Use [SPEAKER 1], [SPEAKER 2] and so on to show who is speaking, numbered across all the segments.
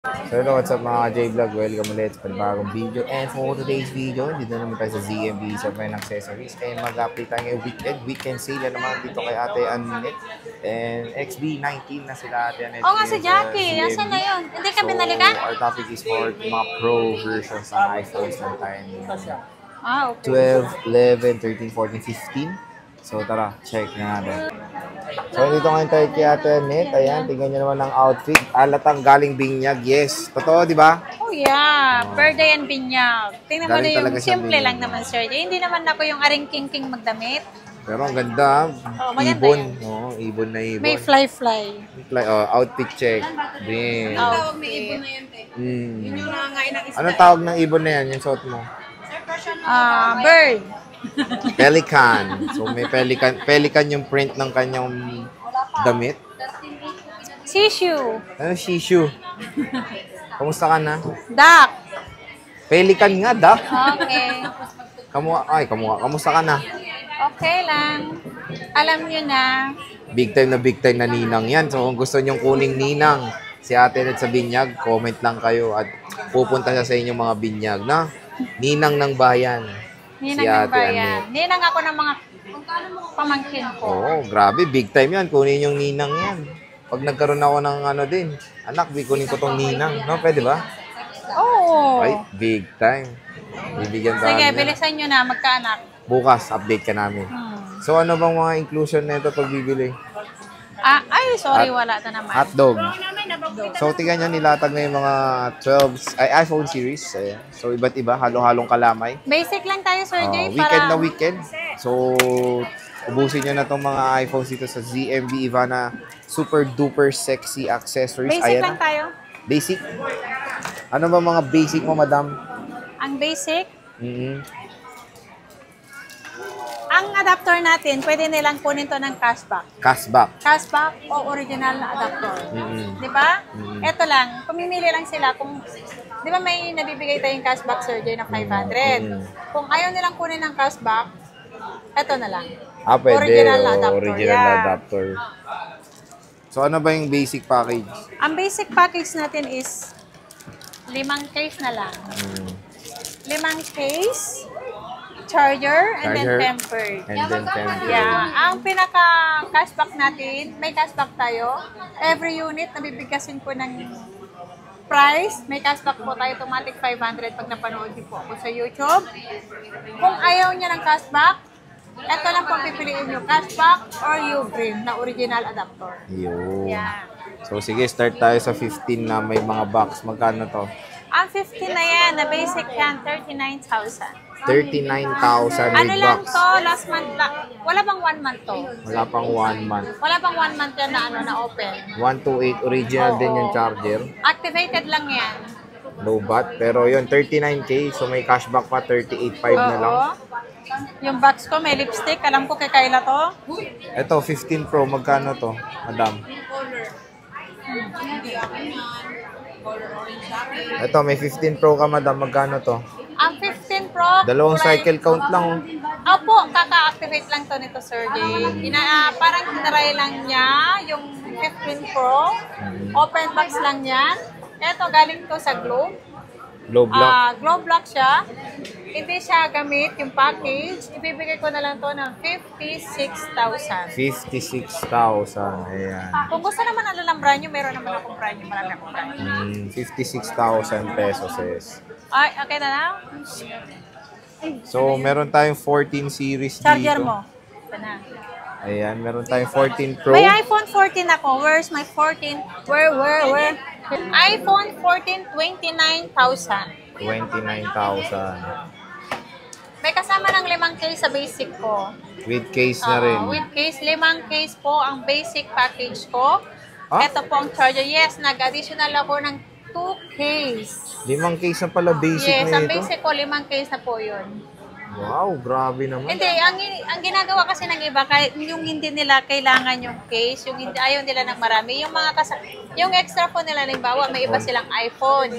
[SPEAKER 1] So hello, what's up mga J-Vlog? Welcome ulit sa panibagong video. And for today's video, dito naman tayo sa ZMB sa Pen Accessories. And mag-update tayo ngayong weekend sale na naman dito kay Ate Annette. And XB19 na sila Ate Annette.
[SPEAKER 2] Oo nga si Jackie, asan na yun? Hindi ka binalikan?
[SPEAKER 1] So our topic is for mga pro versions ng iPhones ng time.
[SPEAKER 2] Okay.
[SPEAKER 1] 12, 11, 13, 14, 15. So tara, check na natin. So dito ngayon tayo kay Ate Annette. Ayan, tingnan nyo naman ang outfit. Alatang galing Binyag. Yes, totoo, di ba?
[SPEAKER 2] Oh yeah, birthday and binyag. Tingnan mo na yung simple lang
[SPEAKER 1] Binyag.
[SPEAKER 2] naman, sir. Hindi naman ako yung aring king magdamit.
[SPEAKER 1] Pero ang ganda.
[SPEAKER 2] Oh, maganda
[SPEAKER 1] ibon.
[SPEAKER 2] yan.
[SPEAKER 1] Oh, ibon na ibon.
[SPEAKER 2] May fly.
[SPEAKER 1] Outfit check. Din.
[SPEAKER 2] Outfit.
[SPEAKER 1] Anong tawag ng ibon na yan? Yung suot mo?
[SPEAKER 2] Bird.
[SPEAKER 1] Pelican. So may pelican yung print ng kanyang damit.
[SPEAKER 2] Shishu.
[SPEAKER 1] Ano, Shishu? Kamusta ka na?
[SPEAKER 2] Duck.
[SPEAKER 1] Pelican nga, Dak.
[SPEAKER 2] Okay.
[SPEAKER 1] Kamusta ka na?
[SPEAKER 2] Okay lang. Alam nyo na.
[SPEAKER 1] Big time na ninang yan. So kung gusto nyong kuning ninang si Ate Annette sa binyag, comment lang kayo at pupunta siya sa inyong mga binyag na ninang ng bayan.
[SPEAKER 2] Ninang ng bayan. Ninang ako ng mga pamangkin ko.
[SPEAKER 1] Oo, grabe. Big time yan. Kunin yung ninang yan. Pag nagkaroon ako ng ano din, anak, kunin ko tong ninang. No, pwede ba?
[SPEAKER 2] Oo.
[SPEAKER 1] Ay, big time. Bibigyan tayo.
[SPEAKER 2] Sige, bilisan nyo na magkaanak.
[SPEAKER 1] Bukas, update ka namin. So, ano bang mga inclusion na ito pag bibili?
[SPEAKER 2] Wala na naman.
[SPEAKER 1] Hotdog. So, tingnan nyo, nilatag na yung mga 12 iPhone series. Ayan. So, iba't iba. Halo-halong kalamay.
[SPEAKER 2] Basic lang tayo, Sir Jay.
[SPEAKER 1] Weekend na weekend. So, ubusin nyo na itong mga iPhones dito sa ZMB Ivana Super Duper Sexy Accessories.
[SPEAKER 2] Basic
[SPEAKER 1] Ayan
[SPEAKER 2] lang
[SPEAKER 1] na.
[SPEAKER 2] tayo.
[SPEAKER 1] Basic? Ano ba mga basic mo, madam?
[SPEAKER 2] Ang basic,
[SPEAKER 1] Mm-hmm.
[SPEAKER 2] ang adapter natin, pwede nilang kunin to ng cashback. Cashback o original na adapter. Di ba? Ito lang, pumimili lang sila kung, di ba may nabibigay tayong cashback, Sir Jay, na 500. Kung ayaw nilang kunin ng cashback, ito na lang.
[SPEAKER 1] Pwede.
[SPEAKER 2] Original na adapter.
[SPEAKER 1] Original na adapter. So, ano ba yung basic package?
[SPEAKER 2] Ang basic package natin is 5 case na lang. 5 case, charger, and then tempered. Yeah. Ang pinaka-cashback natin, may cashback tayo. Every unit, nabibigkasin ko ng price. May cashback po tayo, automatic 500 pag napanood din po ako sa YouTube. Kung ayaw niya ng cashback, ito lang po pipiliin nyo, cashback or Ugreen na original adapter.
[SPEAKER 1] Yun.
[SPEAKER 2] Yeah.
[SPEAKER 1] So, sige, start tayo sa 15 na may mga box. Magkano to?
[SPEAKER 2] Ang 15 na yan, na basic yan, 39,000.
[SPEAKER 1] 39,000
[SPEAKER 2] Ano
[SPEAKER 1] with
[SPEAKER 2] lang
[SPEAKER 1] box.
[SPEAKER 2] to, last month lang. Wala bang 1 month to?
[SPEAKER 1] Wala pang 1 month.
[SPEAKER 2] Wala bang 1 month yan na open?
[SPEAKER 1] 128 original din yung charger.
[SPEAKER 2] Activated lang yan.
[SPEAKER 1] Low bat. Pero yun, 39K. So may cashback pa, 38.5 na lang.
[SPEAKER 2] Yung box ko, may lipstick. Alam ko kay Kayla to.
[SPEAKER 1] Ito, 15 Pro. Magkano to, madam? Ito, may 15 Pro ka, madam. Magkano to?
[SPEAKER 2] Ang 15 Pro.
[SPEAKER 1] Dalawang cycle count lang.
[SPEAKER 2] Opo, kaka-activate lang to nito, Sir Jay. Parang tinaray lang niya yung 15 Pro. Open box lang yan. Ito, galing to sa Globe.
[SPEAKER 1] Globe lock.
[SPEAKER 2] Globe lock siya. Hindi siya gamit yung package. Ibibigay ko na lang to ng 56,000.
[SPEAKER 1] 56,000. Ayan.
[SPEAKER 2] Kung gusto naman ng brand new, meron naman akong brand new. Marami akong brand new.
[SPEAKER 1] 56,000 pesos is.
[SPEAKER 2] Ay, okay na na?
[SPEAKER 1] So, meron tayong 14 series
[SPEAKER 2] Charger
[SPEAKER 1] dito.
[SPEAKER 2] mo. Ito na.
[SPEAKER 1] Ayan, meron tayong 14 Pro.
[SPEAKER 2] May iPhone 14 ako. Where's my 14? Where? iPhone 14, 29,000.
[SPEAKER 1] 29,000.
[SPEAKER 2] May kasama ng 5 case sa basic ko.
[SPEAKER 1] With case na rin.
[SPEAKER 2] With case, 5 case po ang basic package ko.
[SPEAKER 1] Ah?
[SPEAKER 2] Ito po ang charger. Yes, nag-additional ako ng 2 case.
[SPEAKER 1] 5 case na pala basic
[SPEAKER 2] Yes,
[SPEAKER 1] na
[SPEAKER 2] ang
[SPEAKER 1] ito.
[SPEAKER 2] basic ko, 5 case na po yun.
[SPEAKER 1] Wow, grabe naman.
[SPEAKER 2] Hindi, ang ginagawa kasi ng iba, kahit yung hindi nila kailangan yung case, yung hindi, ayaw nila ng marami, yung extra phone nila, halimbawa, may iba silang iPhone.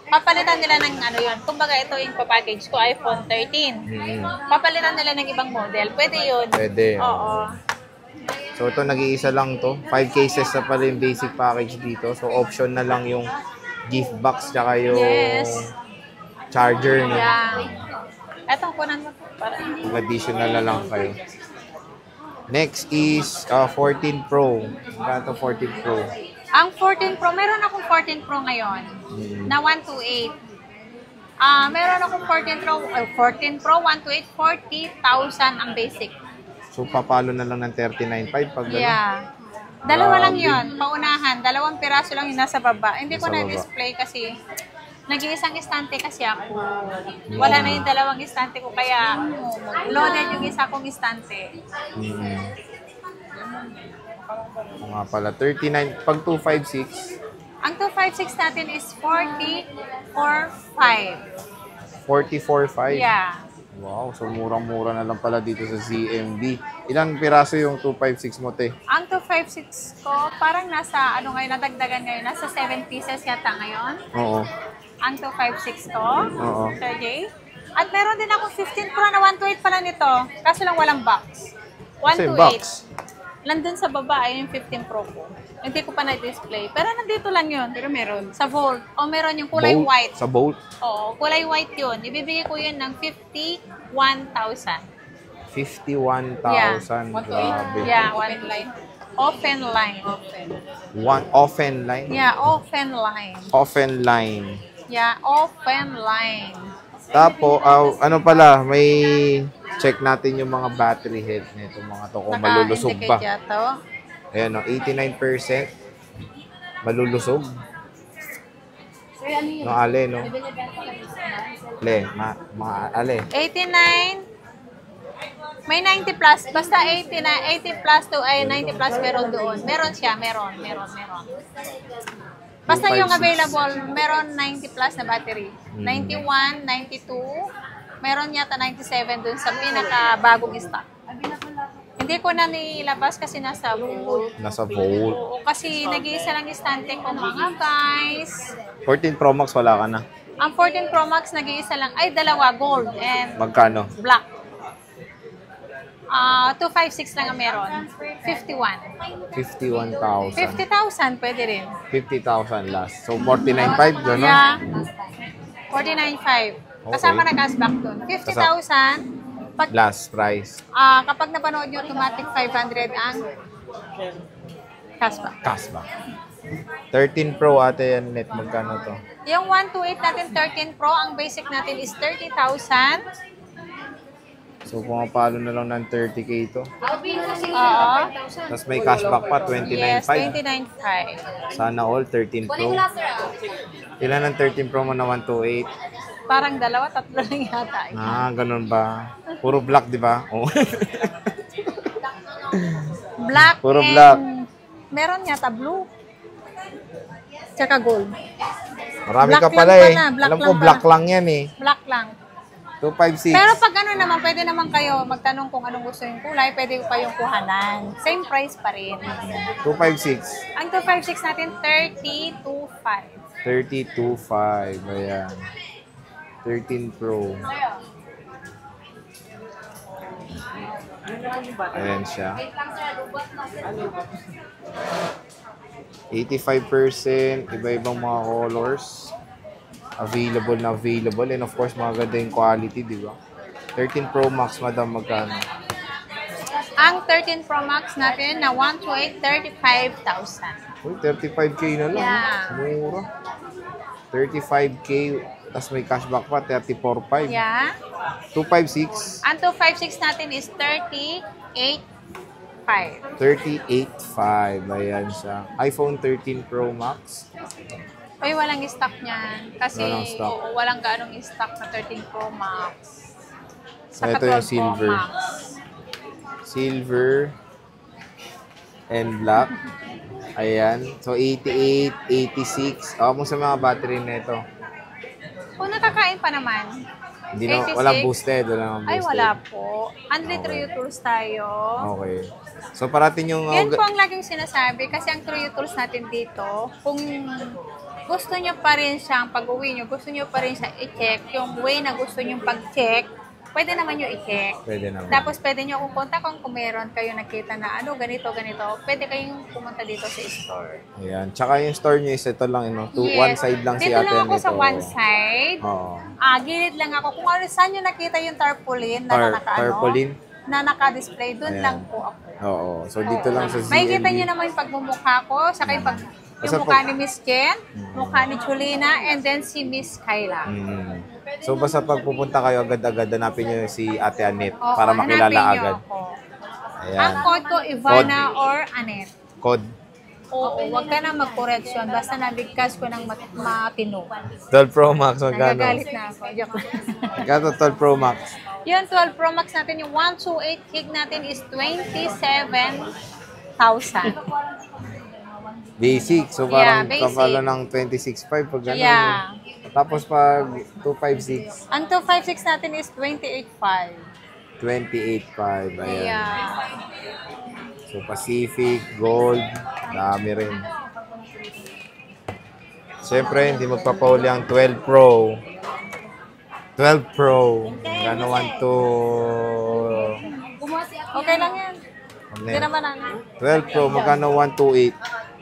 [SPEAKER 2] Papalitan nila ng ano yun. Kumbaga, ito yung package ko, iPhone 13. Papalitan nila ng ibang model. Pwede yun.
[SPEAKER 1] Pwede.
[SPEAKER 2] Oo.
[SPEAKER 1] So ito nag-iisa lang to. 5 cases na pala yung basic package dito. So option na lang yung gift box tsaka yung
[SPEAKER 2] Yes.
[SPEAKER 1] charger niya.
[SPEAKER 2] Yeah. Eto, kunan mo. Para.
[SPEAKER 1] Additional na lang kayo. Next is 14 Pro. Magkano 14 Pro?
[SPEAKER 2] Ang 14 Pro, meron akong 14 Pro ngayon na 128. Meron akong 14 Pro 128, 40,000 ang basic.
[SPEAKER 1] So, papalo na lang ng 39.5 pag gano'n.
[SPEAKER 2] Yeah. Dalawa lang yon, paunahan. 2 piraso lang yung nasa baba. Hindi ko
[SPEAKER 1] Nasa baba.
[SPEAKER 2] na-display kasi nag-iisang istante kasi ako. Wala na yung 2 istante ko, kaya loaded yung isa kong istante.
[SPEAKER 1] Nga pala, 39. Pag 256,
[SPEAKER 2] Ang 256 natin is 44.5.
[SPEAKER 1] 44.5.
[SPEAKER 2] Yeah.
[SPEAKER 1] Wow, so murang-mura na lang pala dito sa ZMB. Ilang piraso yung 256 mo, te?
[SPEAKER 2] Ang 256 ko, parang nasa, nadagdagan ngayon, nasa 7 pieces yata ngayon.
[SPEAKER 1] Oo.
[SPEAKER 2] Ang 256 ko,
[SPEAKER 1] Oo.
[SPEAKER 2] Sir Jay. At meron din ako 15 Pro na 128 pala nito. Kaso lang walang box.
[SPEAKER 1] Kasi
[SPEAKER 2] 128.
[SPEAKER 1] box.
[SPEAKER 2] Nandun sa baba ay yung 15 Pro ko. Hindi ko pa na-display. Pero nandito lang yun. Pero meron. Sa Volt. O meron yung kulay
[SPEAKER 1] Bolt.
[SPEAKER 2] white.
[SPEAKER 1] Sa Bolt.
[SPEAKER 2] Oo, kulay white yun. Ibibigay ko yun ng 51,000.
[SPEAKER 1] 51,000. Grabe.
[SPEAKER 2] Yeah, one line. Open line.
[SPEAKER 1] One offen line?
[SPEAKER 2] Yeah, open line.
[SPEAKER 1] Offen line.
[SPEAKER 2] Yeah, open line.
[SPEAKER 1] Tapos, ano pala, may check natin yung mga battery health nito, mga to, kung malulusog ba.
[SPEAKER 2] Naka-indicate yata.
[SPEAKER 1] Ayan, no, 89% malulusog. No, ale, no? Ale, ale.
[SPEAKER 2] 89. May 90 plus. Basta 80 plus to ay 90 plus meron doon. Meron siya, meron. Basta yung
[SPEAKER 1] 256.
[SPEAKER 2] available, meron 90 plus na battery. 91, 92, meron yata 97 dun sa pinaka-bagong stock. Hindi ko na nilabas kasi nasa Volt.
[SPEAKER 1] Nasa Volt.
[SPEAKER 2] Oo, kasi nag-iisa lang istante ko mga guys.
[SPEAKER 1] 14 Pro Max, wala ka na.
[SPEAKER 2] Ang 14 Pro Max nag-iisa lang, ay dalawa, gold and
[SPEAKER 1] Magkano?
[SPEAKER 2] black. 256 lang ang meron. 51.
[SPEAKER 1] 51,000.
[SPEAKER 2] 50,000 pwede rin.
[SPEAKER 1] 50,000 last. So, 49,500, gano'n?
[SPEAKER 2] Yeah. 49.5. Kasama na cashback dun. 50,000. Pag,
[SPEAKER 1] Last price.
[SPEAKER 2] kapag napanood nyo, automatic 500 ang cashback.
[SPEAKER 1] Cashback. 13 Pro ate yan, net. Magkano to?
[SPEAKER 2] Yung 128 natin, 13 Pro, ang basic natin is 30,000.
[SPEAKER 1] So, pumapalo na lang ng 30K ito.
[SPEAKER 2] Oo.
[SPEAKER 1] Tapos may cashback pa,
[SPEAKER 2] Yes,
[SPEAKER 1] 29,500.
[SPEAKER 2] 29.5.
[SPEAKER 1] Sana all, 13 Pro. Ilan ang 13 Pro mo na 128?
[SPEAKER 2] Parang 2, 3 lang yata.
[SPEAKER 1] Ganun ba? Puro black, di ba? Oh.
[SPEAKER 2] Black
[SPEAKER 1] Puro
[SPEAKER 2] and
[SPEAKER 1] black.
[SPEAKER 2] meron yata blue. Tsaka gold.
[SPEAKER 1] Marami
[SPEAKER 2] Black
[SPEAKER 1] ka
[SPEAKER 2] lang
[SPEAKER 1] pala eh.
[SPEAKER 2] pala, black
[SPEAKER 1] Alam ko,
[SPEAKER 2] lang
[SPEAKER 1] black
[SPEAKER 2] pala.
[SPEAKER 1] lang yan eh.
[SPEAKER 2] Black lang.
[SPEAKER 1] 256.
[SPEAKER 2] Pero pag ano naman, pwede naman kayo magtanong kung anong gusto yung kulay, pwede pa yung kuhanan. Same price pa rin.
[SPEAKER 1] 256.
[SPEAKER 2] Ang 256 natin, 30,250.
[SPEAKER 1] 32.5. Ayan. 13 Pro. Ayan siya. 85%. Iba-ibang mga colors. Available na available. And of course, maganda yung quality, di ba? 13 Pro Max, madam, magkano?
[SPEAKER 2] Ang 13 Pro Max natin na 128, 35,000.
[SPEAKER 1] Uy, 35K na lang.
[SPEAKER 2] Yeah.
[SPEAKER 1] Mura. 35K. Tapos may cashback pa, 34.5.
[SPEAKER 2] Yeah.
[SPEAKER 1] 256.
[SPEAKER 2] Ang 256 natin is 38,500.
[SPEAKER 1] 38.5. Ayan siya. iPhone 13 Pro Max.
[SPEAKER 2] Uy, walang stock niyan. Kasi
[SPEAKER 1] Walang stock.
[SPEAKER 2] oo, walang ganong stock na 13 Pro Max. Sa
[SPEAKER 1] Ito yung silver.
[SPEAKER 2] Pro Max.
[SPEAKER 1] Silver and black. Ayan. So, 88, 86. Mo sa mga battery na ito.
[SPEAKER 2] Kung nakakain pa naman.
[SPEAKER 1] Hindi na,
[SPEAKER 2] 86.
[SPEAKER 1] walang boosted. Walang boosted.
[SPEAKER 2] Ay, wala po. Unlit True Tools tayo.
[SPEAKER 1] Okay. So, parating yung...
[SPEAKER 2] Yan po ang laging sinasabi. Kasi ang True Tools natin dito, kung gusto nyo pa rin siyang pag-uwi nyo, gusto nyo pa rin siya i-check, yung way na gusto nyo pag-check, pwede naman nyo i-check.
[SPEAKER 1] Pwede naman.
[SPEAKER 2] Tapos pwede nyo akong kontak kung meron kayo nakita na ganito. Pwede kayong pumunta dito sa store.
[SPEAKER 1] Ayan. Tsaka yung store nyo is ito lang,
[SPEAKER 2] Yes.
[SPEAKER 1] one side lang si
[SPEAKER 2] Dito
[SPEAKER 1] ate
[SPEAKER 2] lang ako
[SPEAKER 1] nito.
[SPEAKER 2] sa one side.
[SPEAKER 1] Oo.
[SPEAKER 2] Gilid lang ako. Kung saan nyo nakita yung tarpaulin na
[SPEAKER 1] Tarpaulin?
[SPEAKER 2] na naka-display, doon
[SPEAKER 1] Ayan.
[SPEAKER 2] lang po ako.
[SPEAKER 1] Oo. So, dito lang sa ZMB.
[SPEAKER 2] May kita nyo naman yung pagmumukha ko, saka yung yung mukha ni Miss Jen, mukha ni Julina, and then si Miss Kyla.
[SPEAKER 1] So, basta pag pupunta kayo, agad-agad hanapin nyo si Ate Annette
[SPEAKER 2] Oo,
[SPEAKER 1] para makilala
[SPEAKER 2] hanapin nyo
[SPEAKER 1] agad.
[SPEAKER 2] ako.
[SPEAKER 1] Ayan.
[SPEAKER 2] Ang code ko, Ivana or Annette.
[SPEAKER 1] Code.
[SPEAKER 2] Oo, wag ka na mag-correction. Basta nabigkas ko ng matino.
[SPEAKER 1] 12 Pro Max, magkano?
[SPEAKER 2] Nagagalit na ako. Joke.
[SPEAKER 1] Magkano 12 Pro Max?
[SPEAKER 2] Yung 12 Pro Max natin, yung 128 gig natin is 27,000.
[SPEAKER 1] Basic. So,
[SPEAKER 2] Yeah,
[SPEAKER 1] parang
[SPEAKER 2] basic.
[SPEAKER 1] kapalo ng 26.5 pag gano'n.
[SPEAKER 2] Yeah.
[SPEAKER 1] Tapos pag 256,
[SPEAKER 2] Ang 256 natin is 28,500.
[SPEAKER 1] 28.5. Ayan.
[SPEAKER 2] Yeah.
[SPEAKER 1] So, Pacific, Gold, dami rin. Siyempre, hindi magpapauli ang 12 Pro. 12 Pro. Gano 1 to...
[SPEAKER 2] Okay lang yan. Hindi naman ano.
[SPEAKER 1] 12 Pro, magkano 128?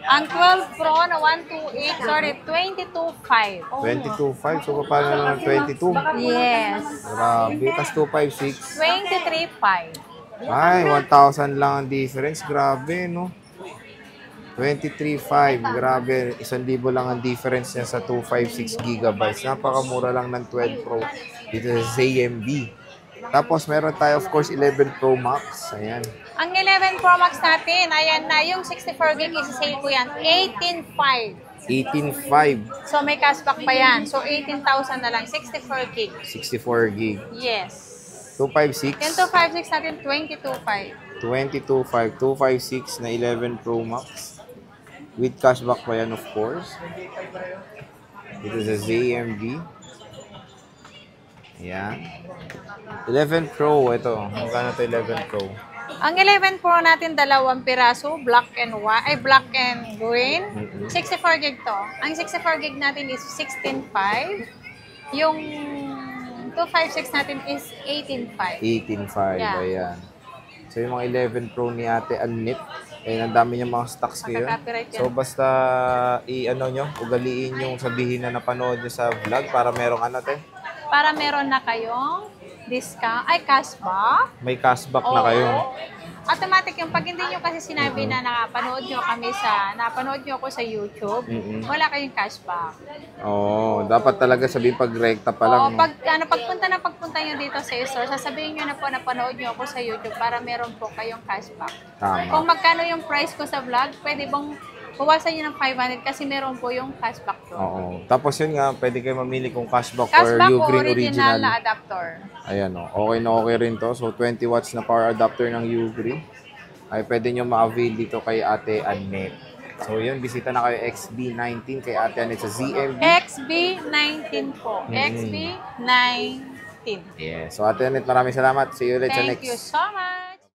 [SPEAKER 2] Ang 12 Pro na 128, sorry, 22,500.
[SPEAKER 1] 22.5. So, paano na ng 22?
[SPEAKER 2] Yes.
[SPEAKER 1] Grabe. Tapos 256.
[SPEAKER 2] 23,500.
[SPEAKER 1] Ay, 1,000 lang ang difference. Grabe, no? 23.5. Grabe. 1,000 lang ang difference niya sa 256 gigabytes. Napakamura lang ng 12 Pro dito sa ZMB. Tapos, meron tayo, of course, 11 Pro Max. Ayan.
[SPEAKER 2] Ang 11 Pro Max natin, ayan na, yung 64 gig isa-sale ko yan, 18,500.
[SPEAKER 1] 18.5.
[SPEAKER 2] So, may cashback pa yan. So, 18,000 na lang, 64 gig.
[SPEAKER 1] 64 gig.
[SPEAKER 2] Yes.
[SPEAKER 1] 256.
[SPEAKER 2] Yung 256 natin, 22,500.
[SPEAKER 1] 22.5. 256 na 11 Pro Max. With cashback pa yan, of course. Dito sa ZMB. Ayan. 11 Pro, ito. Magkano ito 11 Pro?
[SPEAKER 2] Ang 11 Pro natin, dalawang piraso, black and white, black and green. 64 gig to. Ang 64 gig natin is 16,500. Yung 256 natin is 18,500.
[SPEAKER 1] 18.5.
[SPEAKER 2] Yeah.
[SPEAKER 1] Ayan. So, yung mga 11 Pro ni Ate Annette, ang dami niyang mga stocks ngayon.
[SPEAKER 2] Magka-copyright yan.
[SPEAKER 1] So, basta ugaliin yung sabihin na napanood niyo sa vlog para merong
[SPEAKER 2] Para meron na kayong discount, cashback.
[SPEAKER 1] may cashback na kayo.
[SPEAKER 2] Automatic yung pag hindi nyo kasi sinabi na napanood nyo ako sa YouTube, wala kayong cashback.
[SPEAKER 1] Dapat talaga sabihin pag rekta pa lang. No?
[SPEAKER 2] Pagpunta nyo dito sa store, sasabihin nyo na po napanood nyo ako sa YouTube para meron po kayong cashback.
[SPEAKER 1] Tama.
[SPEAKER 2] Kung magkano yung price ko sa vlog, pwede bang bawasan nyo ng 500 kasi meron po yung cashback doon.
[SPEAKER 1] Oo. Tapos yun nga, pwede kayo mamili kung cashback,
[SPEAKER 2] Cashback
[SPEAKER 1] or
[SPEAKER 2] o
[SPEAKER 1] Ugreen
[SPEAKER 2] original
[SPEAKER 1] original.
[SPEAKER 2] na adapter.
[SPEAKER 1] Ayan o. Okay na okay rin to. So, 20 watts na power adapter ng Ugreen. Ay, pwede nyo ma-avail dito kay Ate Annette. So, yun. Bisita na kayo XB19 kay Ate Annette sa ZMB.
[SPEAKER 2] XB19 po. XB19.
[SPEAKER 1] Yeah. So, Ate Annette, maraming salamat. See you ulit sa
[SPEAKER 2] Thank
[SPEAKER 1] next.
[SPEAKER 2] you so much.